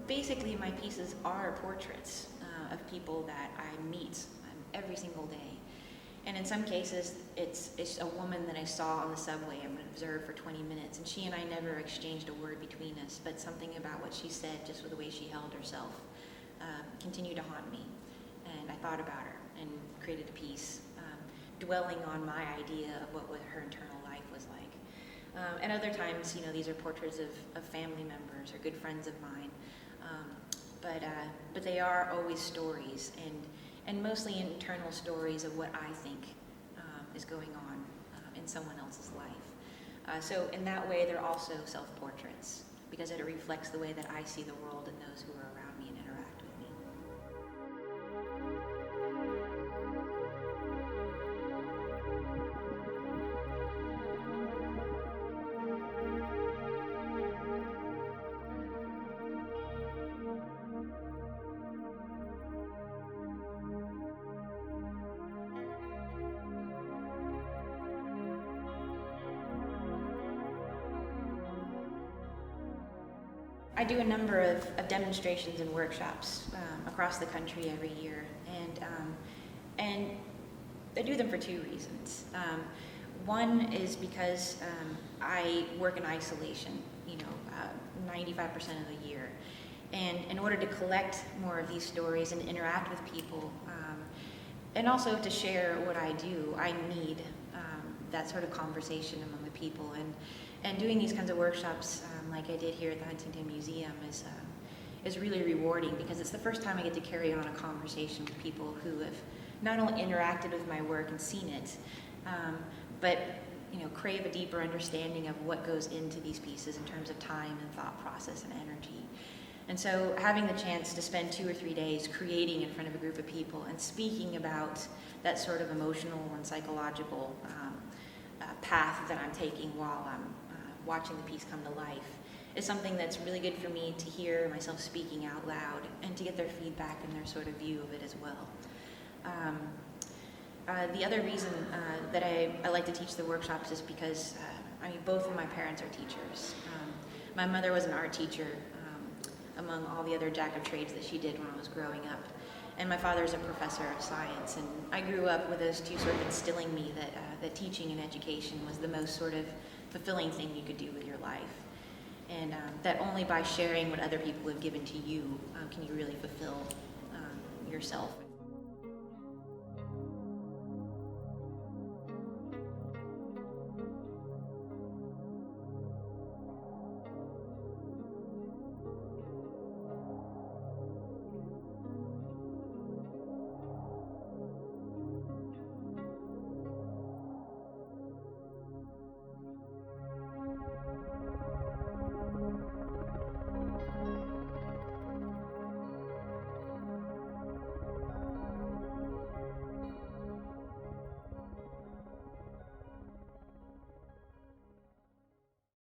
basically my pieces are portraits of people that I meet every single day. And in some cases, it's a woman that I saw on the subway and observed for 20 minutes, and she and I never exchanged a word between us, but something about what she said, just with the way she held herself, continued to haunt me. And I thought about her and created a piece, dwelling on my idea of what her internal life was like. And other times, these are portraits of family members or good friends of mine. But they are always stories, and mostly internal stories of what I think is going on in someone else's life. So in that way, they're also self-portraits, because it reflects the way that I see the world and those who are around me and interact with me. I do a number of demonstrations and workshops across the country every year, and I do them for two reasons. One is because I work in isolation, 95% of the year, and in order to collect more of these stories and interact with people, and also to share what I do, I need that sort of conversation among the people, and doing these kinds of workshops like I did here at the Huntington Museum is really rewarding, because it's the first time I get to carry on a conversation with people who have not only interacted with my work and seen it, but crave a deeper understanding of what goes into these pieces in terms of time and thought process and energy. And so having the chance to spend 2 or 3 days creating in front of a group of people and speaking about that sort of emotional and psychological path that I'm taking while I'm watching the piece come to life is something that's really good for me to hear myself speaking out loud and to get their feedback and their sort of view of it as well. The other reason that I like to teach the workshops is because both of my parents are teachers. My mother was an art teacher among all the other jack of trades that she did when I was growing up. And my father is a professor of science, and I grew up with those two sort of instilling me that teaching and education was the most sort of fulfilling thing you could do with your life. And that only by sharing what other people have given to you can you really fulfill yourself.